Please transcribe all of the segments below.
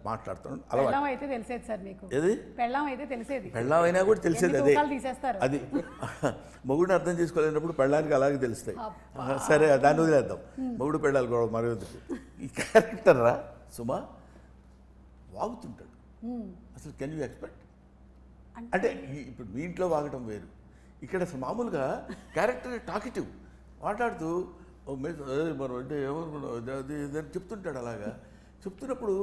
మాట్లాడుతున్నాను. పెళ్ళాం అయితే తెలిసేది సార్ మీకు. ఏది పెళ్ళాం అయితే తెలిసేది. పెళ్ళాం అయినా కూడా తెలిసేది అదే. తీసేస్తారు. అది మొగుడిని అర్థం చేసుకోలేనప్పుడు పెళ్ళానికి అలాగే తెలుస్తాయి. సరే దాన్ని వదిలేద్దాం. మొగుడు పెళ్ళాలి కూడా మరొకటి. ఈ క్యారెక్టర్ రా సుమా వాగుతుంటాడు. అసలు కెన్ యూ ఎక్స్పెక్ట్? అంటే ఇప్పుడు మీ ఇంట్లో వాగటం వేరు, ఇక్కడ అసలు మామూలుగా క్యారెక్టర్ టాకిటివ్ మాట్లాడుతూ మనం అంటే ఏమనుకున్నావు అది ఇదని చెప్తుంటాడు. అలాగా చెప్తున్నప్పుడు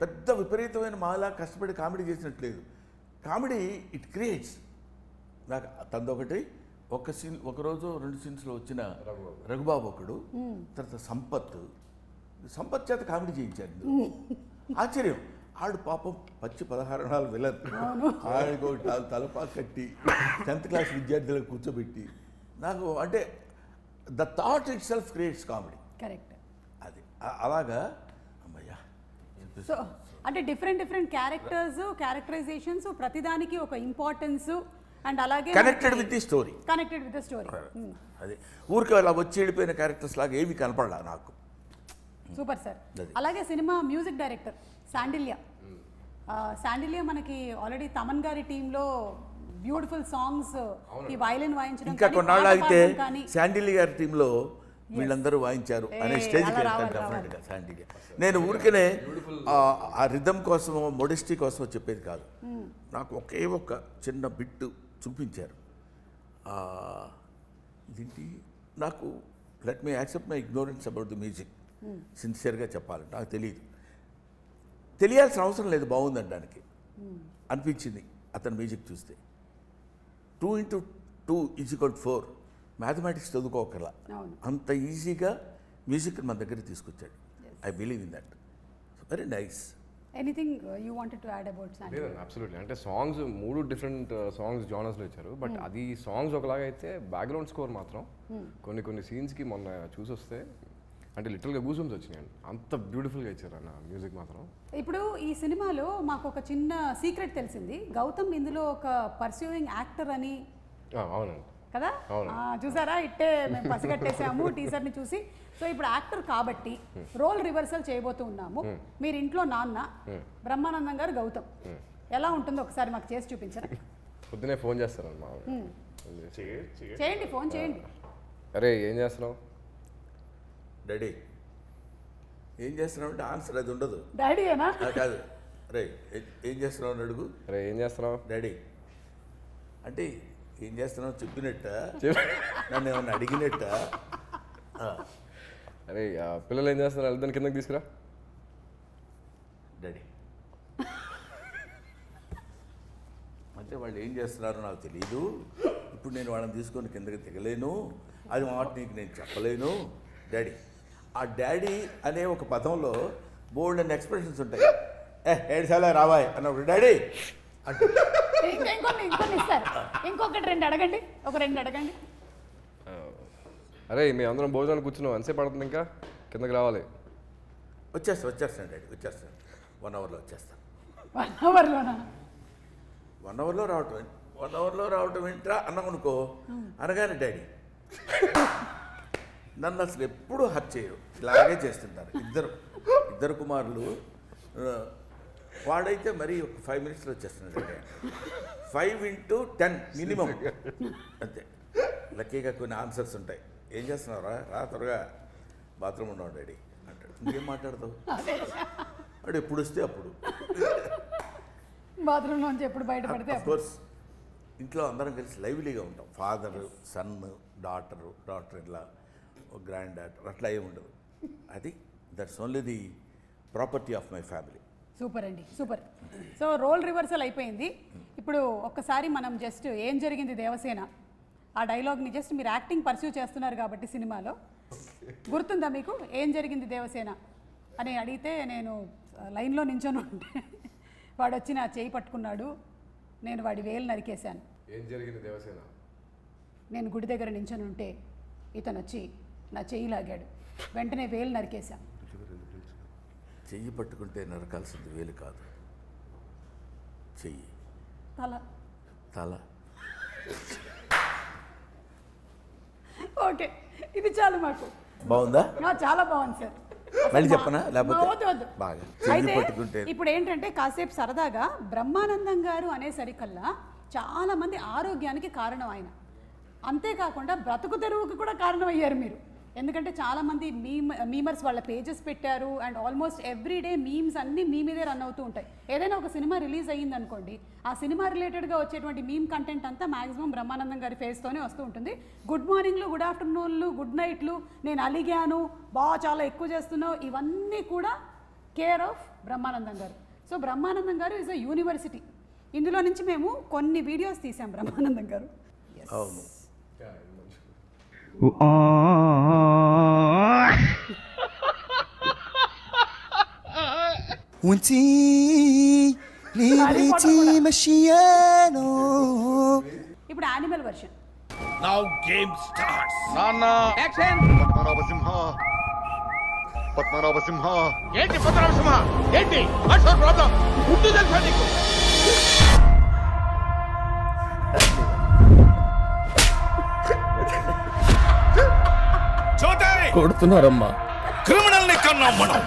పెద్ద విపరీతమైన మాలా కష్టపడి కామెడీ చేసినట్లేదు. Comedy it creates. నాకు తందొకటి ఒక సీన్, ఒకరోజు 2 సీన్స్లో వచ్చిన రఘుబాబు ఒకడు, తర్వాత సంపత్ చేత కామెడీ చేయించాడు. ఆశ్చర్యం. ఆడు పాపం పచ్చి 16 విలన్. ఆడికి తలపా కట్టి 10th క్లాస్ విద్యార్థులకు కూర్చోబెట్టి నాకు అంటే the thought it self creates comedy. Correct. అది అలాగా అమ్మయ్యా. సో అంటే డిఫరెంట్ క్యారెక్టరైజేషన్స్, ప్రతిదానికి ఒక ఇంపార్టెన్స్ అండ్ అలాగే కనెక్టెడ్ విత్ ది స్టోరీ. అది ఊరికి అలా వచ్చి వెళ్ళిపోయిన క్యారెక్టర్స్ లాగా ఏమి కనపడలా నాకు. Super sir. అలాగే సినిమా మ్యూజిక్ డైరెక్టర్ శాండిల్య మనకి ఆల్రెడీ తమన్ గారి టీంలో బ్యూటిఫుల్ సాంగ్స్, ఈ వైలిన్ వాయించడం, ఇంకా కొన్నాళ్ళు అయితే శాండిల్య గారి టీంలో వీళ్ళందరూ వాయించారు అనే స్టేజ్కి వెళ్తాను డెఫినెట్గా శాండిల్య. నేను ఊరికనే ఆ రిథమ్ కోసమో మోడెస్టీ కోసమో చెప్పేది కాదు. నాకు ఒకే ఒక చిన్న బిట్టు చూపించారు. ఇదేంటి నాకు let me accept my ignorance about the music. సిన్సియర్గా చెప్పాలంటే నాకు తెలియాల్సిన అవసరం లేదు, బాగుందనడానికి అనిపించింది అతని మ్యూజిక్ చూస్తే. 2 × 2 = 4 మ్యాథమెటిక్స్ చదువుకోకర్లా అంత ఈజీగా మ్యూజిక్ మన దగ్గర తీసుకొచ్చాడు. I believe in that. Very nice. Anything you wanted to add about Sandilya? Absolutely. అంటే సాంగ్స్ 3 డిఫరెంట్ సాంగ్స్ జానర్స్లో ఇచ్చారు. బట్ అది సాంగ్స్ ఒకలాగా అయితే బ్యాక్గ్రౌండ్ స్కోర్ మాత్రం కొన్ని సీన్స్కి మొన్న చూసి వస్తే అంటే లిటరల్గా గూజమ్స్ వచ్చినాయండి. అంత బ్యూటిఫుల్గా ఇచ్చారు అన్న మ్యూజిక్ మాత్రం. ఇప్పుడు ఈ సినిమాలో మాకు ఒక చిన్న సీక్రెట్ తెలిసింది. గౌతమ్ ఇందులో ఒక పర్సూయింగ్ యాక్టర్ అని. అవునండి కదా, చూసారా? ఇట్టే మేము పసిగట్టేసాము టీజర్ని చూసి. సో ఇప్పుడు యాక్టర్ కాబట్టి రోల్ రివర్సల్ చేయబోతూ ఉన్నాము. మీరు ఇంట్లో నాన్న, బ్రహ్మానందం గారు గౌతమ్. ఎలా ఉంటుందో ఒకసారి మాకు చేసి చూపించరా? పొద్దునే ఫోన్ చేస్తారమ్మా. చేయండి, ఫోన్ చేయండి. అరే ఏం చేస్తున్నావు డాడీ? ఏం చేస్తున్నావు అంటే ఆన్సర్ అది ఉండదు. డాడీ ఏనా? కాదు. రే ఏం చేస్తున్నావు అని అడుగు. అరే ఏం చేస్తున్నావు డాడీ అంటే ఏం చేస్తున్నావు చెప్పినట్ట, నన్ను ఏమన్నా అడిగినట్ట. అరే పిల్లలు ఏం చేస్తున్నారు, వెళ్తాను కిందకి తీసుకురా. డాడీ అంటే వాళ్ళు ఏం చేస్తున్నారో నాకు తెలియదు. ఇప్పుడు నేను వాళ్ళని తీసుకొని కిందకి దిగలేను. అది మాట నీకు నేను చెప్పలేను డాడీ. ఆ డాడీ అనే ఒక పదంలో బోల్డ్ అండ్ ఎక్స్ప్రెషన్స్ ఉంటాయి. ఏడుసాలా రావాయ్ అన్నప్పుడు డాడీ అంటే ఇంకొన్ని ఇస్తారు. ఇంకొకటి 2 అడగండి, ఒక 2 అడగండి. అరే మీ అందరం భోజనానికి కూర్చున్నావు, ఎంతసేపు పడుతుంది ఇంకా, కిందకి రావాలి. వచ్చేస్తాను డాడీ, వచ్చేస్తాను. 1 అవర్లో వచ్చేస్తాను. 1 అవర్లోనా? 1 అవర్లో రావటం, 1 అవర్లో రావటం ఏంట్రా అన్నామనుకో అనగానే డాడీ నన్ను అసలు ఎప్పుడూ హర్ట్ చేయరు. ఇలాగే చేస్తుంటారు ఇద్దరు కుమారులు. వాడైతే మరీ ఒక 5 మినిట్స్లో వచ్చేస్తున్నాడు. 5 × 10 మినిమం అంతే. లక్కీగా కొన్ని ఆన్సర్స్ ఉంటాయి. ఏం చేస్తున్నావురా, రా త్వరగా బాత్రూమ్ ఉన్నావు డాడీ అంటాడు. ఇంకేం మాట్లాడతావు? వాడు ఎప్పుడు వస్తే అప్పుడు బాత్రూంలోంచి ఎప్పుడు బయటపడితే. అఫ్కోర్స్ ఇంట్లో అందరం కలిసి లైవ్లీగా ఉంటాం. ఫాదర్, సన్, డాటర్ ఇలా, గ్రాండ్ డాటర్, అట్లా ఏమి ఉండదు. అది that's only the property of my family. Super అండి, సూపర్. సో రోల్ రివర్సల్ అయిపోయింది. ఇప్పుడు ఒక్కసారి మనం జస్ట్ ఏం జరిగింది దేవసేన ఆ డైలాగ్ని జస్ట్ మీరు యాక్టింగ్ పర్స్యూ చేస్తున్నారు కాబట్టి సినిమాలో గుర్తుందా మీకు? ఏం జరిగింది దేవసేన అని అడిగితే నేను లైన్లో నించొని ఉంటే వాడు వచ్చి నా చేయి పట్టుకున్నాడు, నేను వాడి వేలు నరికేశాను. ఏం జరిగింది దేవసేన? నేను గుడి దగ్గర నించొని ఉంటే ఇతను వచ్చి నా చెయ్యి లాగాడు, వెంటనే వేలు నరికేశాను. చెయ్యి పట్టుకుంటే నరకాల్సింది వేలు కాదు, చెయ్యి, తల. ఓకే, ఇది చాలు మాకు. బాగుందా? చాలా బాగుంది సార్. మళ్ళీ చెప్పనా లేకపోతే వద్దు వద్దు. బాగా అయితే చెయ్యి పట్టుకుంటే ఇప్పుడు ఏంటంటే కాసేపు సరదాగా బ్రహ్మానందం గారు అనేసరికల్లా చాలా మంది ఆరోగ్యానికి కారణం ఆయన. అంతేకాకుండా బ్రతుకు తెరువుకి కూడా కారణం అయ్యారు మీరు. ఎందుకంటే చాలామంది మీమర్స్ వాళ్ళ పేజెస్ పెట్టారు and almost every day memes అన్నీ మీ మీదే రన్ అవుతూ ఉంటాయి. ఏదైనా ఒక సినిమా రిలీజ్ అయ్యింది అనుకోండి, ఆ సినిమా రిలేటెడ్గా వచ్చేటువంటి మీమ్ కంటెంట్ అంతా మాక్సిమం బ్రహ్మానందం గారి ఫేస్తోనే వస్తూ ఉంటుంది. గుడ్ మార్నింగ్లు, గుడ్ ఆఫ్టర్నూన్లు, గుడ్ నైట్లు, నేను అలిగాను, చాలా ఎక్కువ చేస్తున్నావు, ఇవన్నీ కూడా కేర్ ఆఫ్ బ్రహ్మానందం గారు. సో బ్రహ్మానందం గారు ఈజ్ అ యూనివర్సిటీ. ఇందులో నుంచి మేము కొన్ని వీడియోస్ తీసాం బ్రహ్మానందం గారు. అవును ఇప్పుడు animal version. Now game starts. నాన్న Action. పద్మనాభ సింహ ఏంటి పద్మనాభసింహ? ఏంటి? What's your problem? గుడ్డు తెలుసా నీకు? చోటే కొడుతున్నారమ్మా. క్రిమినల్ ని కన్నాం మనం.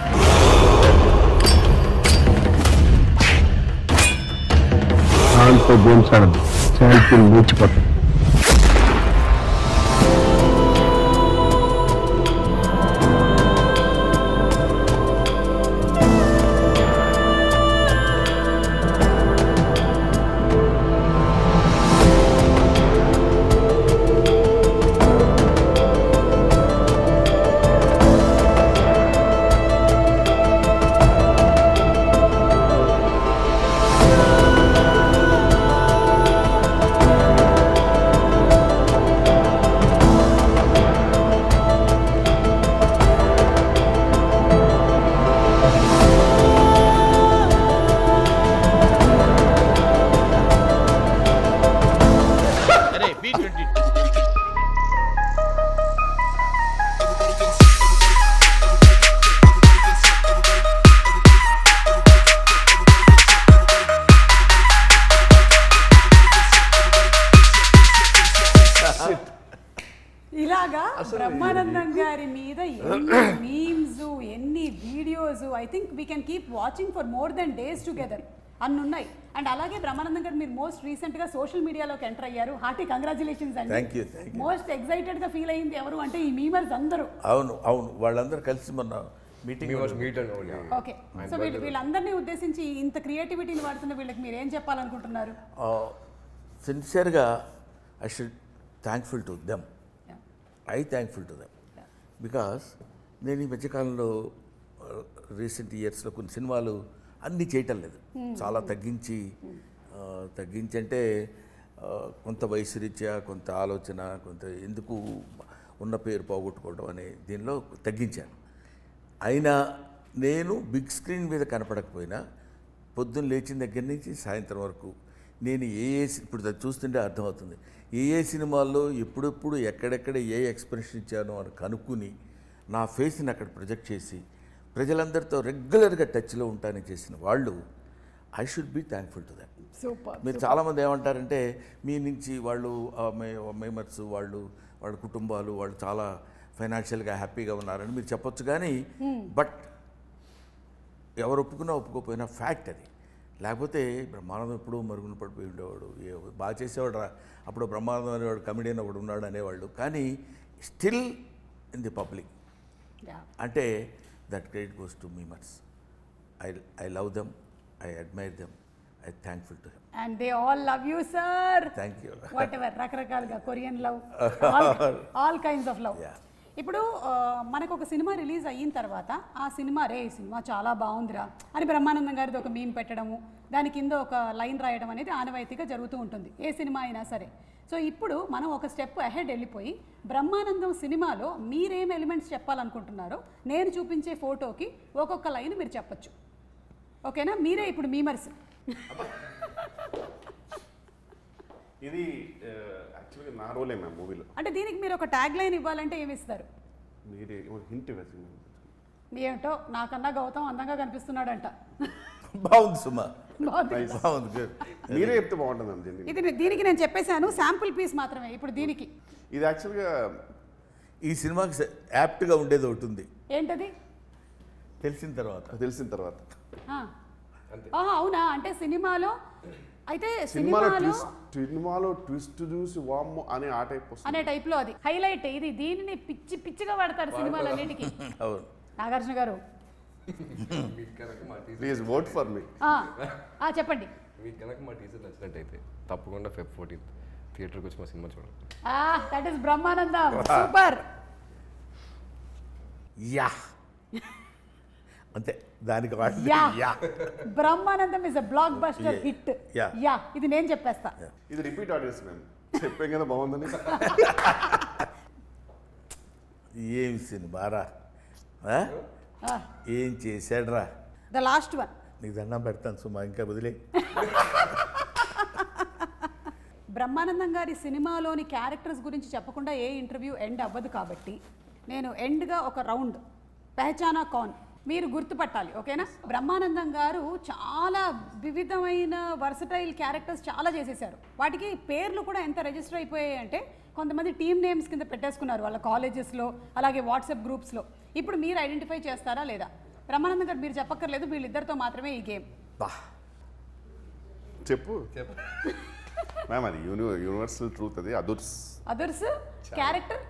దాంతో గేమ్స్ ఆడదు, ఛాంపియన్ మూర్చిపోతాం. అరే B20. ఇలాగా బ్రహ్మానందం గారి మీద ఎన్ని మీమ్స్, ఎన్ని videos, I think we can keep watching for more than days together అన్ని ఉన్నాయి. అండ్ అలాగే బ్రహ్మానందం గారు మీరు మోస్ట్ రీసెంట్గా సోషల్ మీడియాలోకి ఎంటర్ అయ్యారు. Hearty congratulations Thank you, thank అండి. you. మోస్ట్ ఎక్సైటెడ్గా ఫీల్ అయింది ఎవరు అంటే ఈ మీమర్స్ అందరూ. అవును అవును వాళ్ళందరూ కలిసి మొన్న meeting meet and only. Okay, so వీళ్ళందరినీ ఉద్దేశించి ఇంత క్రియేటివిటీని వాడుతున్న వీళ్ళకి మీరు ఏం చెప్పాలనుకుంటున్నారు? సిన్సియర్గా I should thankful to them. Thankful to them because నేను ఈ మధ్యకాలంలో రీసెంట్ ఇయర్స్లో కొన్ని సినిమాలు అన్నీ చేయటం లేదు, చాలా తగ్గించి అంటే కొంత వయసు రీత్యా, కొంత ఆలోచన, కొంత ఎందుకు ఉన్న పేరు పోగొట్టుకోవడం అనే దీనిలో తగ్గించాను. అయినా నేను బిగ్ స్క్రీన్ మీద కనపడకపోయినా పొద్దున్న లేచిన దగ్గర నుంచి సాయంత్రం వరకు నేను ఇప్పుడు చూస్తుంటే అర్థమవుతుంది ఏ సినిమాల్లో ఎప్పుడెప్పుడు ఎక్కడెక్కడ ఏ ఎక్స్ప్రెషన్ ఇచ్చానో అని కనుక్కుని నా ఫేస్ని అక్కడ ప్రొజెక్ట్ చేసి ప్రజలందరితో రెగ్యులర్గా టచ్లో ఉంటానని చేసిన వాళ్ళు I should be thankful to that. Super. మీరు చాలామంది ఏమంటారంటే మీ నుంచి వాళ్ళు మెంబర్స్ వాళ్ళ కుటుంబాలు వాళ్ళు చాలా ఫైనాన్షియల్గా హ్యాపీగా ఉన్నారని మీరు చెప్పొచ్చు, కానీ బట్ ఎవరు ఒప్పుకున్నా ఒప్పుకోకపోయినా ఫ్యాక్ట్ అది. లేకపోతే బ్రహ్మానందం ఎప్పుడూ మరుగున పడిపోయి ఉండేవాడు, బాగా చేసేవాడు రా, అప్పుడు బ్రహ్మానందం అనేవాడు కమెడియన్ ఒకడు ఉన్నాడు అనేవాళ్ళు, కానీ స్టిల్ ఇన్ ది పబ్లిక్ అంటే that credit goes to memers. I love them, I admire them, I thankful to them. And they all love you sir. Thank you. Whatever, రకరకాలుగా Korean love, all kinds of love. ఇప్పుడు మనకు ఒక cinema release అయిన తర్వాత ఆ cinema ఈ cinema చాలా బాగుందిరా అని బ్రహ్మానందం గారిది ఒక మీమ్ పెట్టడము, దాని కింద ఒక లైన్ రాయడం అనేది ఆనవాయితీగా జరుగుతూ ఉంటుంది ఏ సినిమా అయినా సరే. సో ఇప్పుడు మనం ఒక స్టెప్ అహెడ్ వెళ్ళిపోయి బ్రహ్మానందం సినిమాలో మీరేం ఎలిమెంట్స్ చెప్పాలనుకుంటున్నారో నేను చూపించే ఫోటోకి ఒక్కొక్క లైన్ మీరు చెప్పచ్చు. ఓకేనా? మీరే ఇప్పుడు మీమర్స్. ఇది యాక్చువల్గా నా రోలే మ్యామ్ మూవీలో. అంటే దీనికి మీరు ఒక ట్యాగ్ లైన్ ఇవ్వాలంటే ఏమి ఇస్తారు? మీరే హింట్ వేసి ఏమిటో నాకన్నా గౌతమ్ అందంగా కనిపిస్తున్నాడంట. బాగుంది సుమా, బాగుంది. బాగుంది, గుడ్. మీరే చెప్తే బాగుంటుంది మ్యామ్. ఇది దీనికి నేను చెప్పేశాను, శాంపుల్ పీస్ మాత్రమే. ఇప్పుడు దీనికి ఇది యాక్చువల్గా ఈ సినిమాకి యాప్ట్గా ఉండేది ఒకటి ఉంది. ఏంటది? తెలిసిన తర్వాత తెలిసిన తర్వాత ఆ. ఆహా, అవునా? అంటే సినిమాలో అయితే సినిమాలో ట్విస్ట్ చూసి వామ్మో అనే ఆ టైప్ వస్తుంది. అనే టైప్ లో అది హైలైట్. ఇది దీనిని పిచ్చిగా వాడతారు సినిమాలన్నిటికీ. అవును. నాగార్జున గారు ప్లీజ్ ఓట్ ఫర్ మీ. చెప్పండి. మీకు కనుక మా టీచర్ నచ్చినట్టయితే తప్పకుండా Feb 14th థియేటర్కి వచ్చి మా సినిమా చూడండి. That is Brahmanandam. Super. Yeah అంతే దానికి yeah Brahmanandam is a block buster hit. Yeah ఇది నేను చెప్పేస్తా. ఇది రిపీట్ ఆడియన్స్ మేము చెప్పాం కదా బాగుందని. ఏం సినిమారా, ఏం చేశాడ్రా. The last one. నీకు దండం పెడతాను సుమా, ఇంకా వదిలే. బ్రహ్మానందం గారి సినిమాలోని క్యారెక్టర్స్ గురించి చెప్పకుండా ఏ ఇంటర్వ్యూ ఎండ్ అవ్వదు కాబట్టి నేను ఎండ్గా ఒక రౌండ్ పెహచానా కౌన్ మీరు గుర్తుపట్టాలి. ఓకేనా? బ్రహ్మానందం గారు చాలా వివిధమైన వర్సటైల్ క్యారెక్టర్స్ చాలా చేసేసారు. వాటికి పేర్లు కూడా ఎంత రిజిస్టర్ అయిపోయాయి అంటే కొంతమంది టీమ్ నేమ్స్ కింద పెట్టేసుకున్నారు వాళ్ళ కాలేజెస్లో, అలాగే వాట్సాప్ గ్రూప్స్లో. ఇప్పుడు మీరు ఐడెంటిఫై చేస్తారా లేదా? బ్రహ్మానందం గారు మీరు చెప్పక్కర్లేదు, వీళ్ళిద్దరితో మాత్రమే ఈ గేమ్. చెప్పు మ్యామ్, అది యూనివర్సల్ ట్రూత్. అది Adhurs character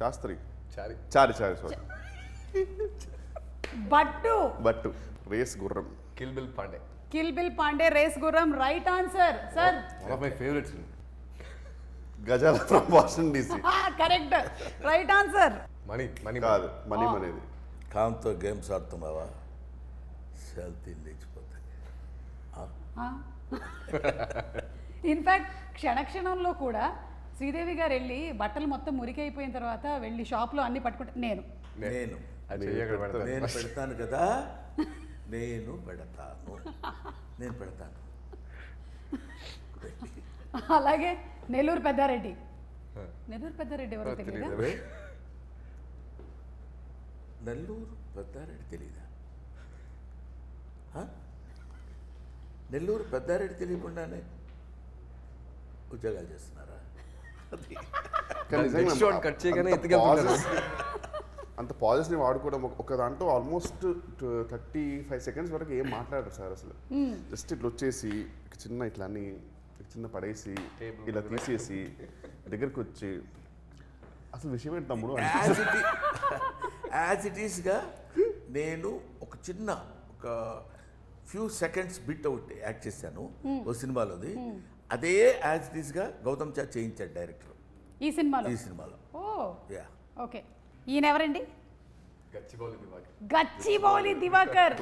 Shastri Chari sorry Bhattu race Gurram kill bill Pandey. Kill bill Pandey race Gurram. Right answer sir. One of my favourites. Gazala from Washington DC. Correct. Right answer. Money కాదు, మనీ అనేది. కాంతో గేమ్స్ ఆడుతున్నావా, సెల్తీ లేచిపోతాయి. ఇన్ఫ్యాక్ట్ క్షణక్షణంలో కూడా శ్రీదేవి గారు వెళ్ళి బట్టలు మొత్తం మురికైపోయిన తర్వాత వెళ్ళి షాప్లో అన్ని పట్టుకుంటే నేను పెడతాను కదా, నేను పెడతాను. అలాగే నెల్లూరు పెద్దారెడ్డి ఎవరో తెలియదా? నెల్లూరు పెద్దారెడ్డి తెలీదా? నెల్లూరు పెద్దారెడ్డి తెలియకుండానే ఉద్యోగాలు చేస్తున్నారా? కట్ చేయగానే అంత పాజెస్ని వాడుకోవడం ఒక దాంట్లో ఆల్మోస్ట్ 35 seconds వరకు ఏం మాట్లాడరు సార్ అసలు. జస్ట్ ఇట్లా వచ్చేసి ఇట్లా అన్ని చిన్న పడేసి ఇలా తీసేసి దగ్గరికి వచ్చి అసలు విషయం ఏంటి తమ్ముడు యాజ్ ఇట్ ఈస్గా నేను ఒక చిన్న ఒక few seconds bit out act చేశాను ఓ సినిమాలోది. అదే యాజ్ ఇట్ ఈస్గా గౌతమ్ చా చేయించాడు డైరెక్టర్ ఈ సినిమాలో. యా. ఓకే. ఈయన ఎవరండి? గచ్చిబౌలి దివాకర్.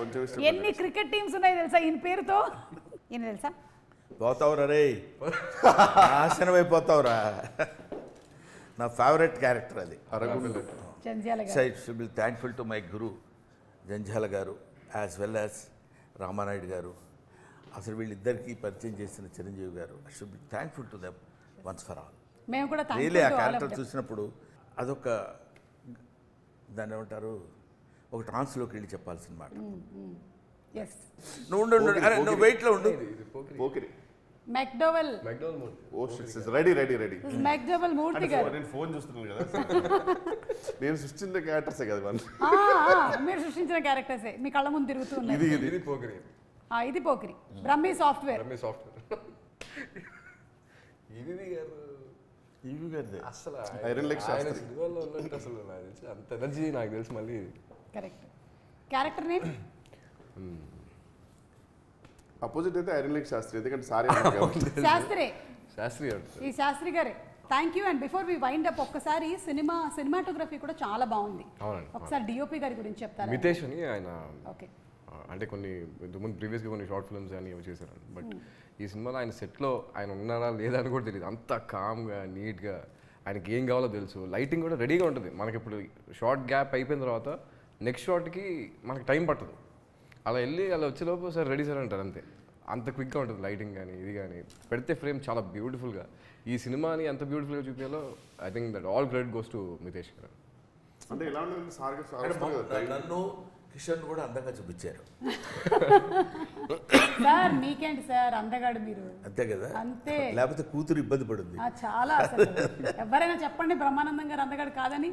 ఎన్ని క్రికెట్ టీమ్స్ ఉన్నాయి తెలుసా ఈయన పేరుతో? ఈయన తెలుసా? పోతావురా రే, నాశనం అయిపోతావురా. నా ఫేవరెట్ క్యారెక్టర్ అది. Jandhyala garu. So it should be thankful to my guru Jandhyala garu as well as Ramanaidu గారు. అసలు వీళ్ళిద్దరికీ పరిచయం చేసిన చిరంజీవి గారు. I should be thankful to them once for all. మేము కూడా రియలీ ఆ క్యారెక్టర్ చూసినప్పుడు అదొక దాన్ని ఏమంటారు, ఒక ట్రాన్స్లోకి వెళ్ళి చెప్పాల్సిన మాట. నువ్వు వెయిట్లో ఉండు. మెక్డోవెల్ మూర్తి గారు. నేను ఫోన్ చూస్తున్నాను కదా, నేను సృష్టించిన క్యారెక్టర్సే కదా. మీరు సృష్టించిన క్యారెక్టర్సే మీ కళ్ళ ముందు తిరుగుతూ ఉన్నాయి. ఇది పోకిరి. బ్రహ్మీ సాఫ్ట్వేర్. అసలు ఐరన్ లెగ్ శాస్త్రి సినిమాలో ఉన్నట్టు అసలు నాకు తెలిసి అంత ఎనర్జీ నాకు తెలిసి మళ్ళీ. కరెక్ట్. క్యారెక్టర్ నేమ్ అపోజిట్ అయితే ఐరన్ లెగ్ శాస్త్రి, ఎందుకంటే సారీ శాస్త్రి. ఈ శాస్త్రి గారే. Thank you. And before we wind up ఒక్కసారి సినిమాటోగ్రఫీ కూడా చాలా బాగుంది. ఒకసారి డిఓపి గారి గురించి చెప్తారా? మితేష్ అని ఆయన. ఓకే. అంటే ఇంతకుముందు ప్రీవియస్గా కొన్ని షార్ట్ ఫిల్మ్స్ అని చేశారు. బట్ ఈ సినిమాలో ఆయన సెట్లో ఆయన ఉన్నారా లేదా అని కూడా తెలియదు. అంత కామ్గా నీట్గా ఆయనకి ఏం కావాలో తెలుసు. లైటింగ్ కూడా రెడీగా ఉంటుంది. మనకి ఇప్పుడు షార్ట్ గ్యాప్ అయిపోయిన తర్వాత నెక్స్ట్ షార్ట్కి మనకి టైం పట్టదు. అలా వెళ్ళి అలా వచ్చేలోపు సార్ రెడీ సార్ అంటారు అంతే. అంత క్విక్గా ఉంటుంది లైటింగ్ కానీ ఇది కానీ. పెడితే ఫ్రేమ్ చాలా బ్యూటిఫుల్గా. ఈ సినిమాని ఎంత బ్యూటిఫుల్గా చూపించాలో I think that all credit goes to Mitesh garu. అంటే ఎలా నన్ను కిషన్ కూడా అందంగా చూపించారు సార్. మీకేంటి సార్ అందగాడు మీరు, అంతే కదా. అంతే. లేకపోతే కూతురు ఇబ్బంది పడుతుంది చాలా. అసలు ఎవరైనా చెప్పండి బ్రహ్మానందం గారు అందగాడు కాదని.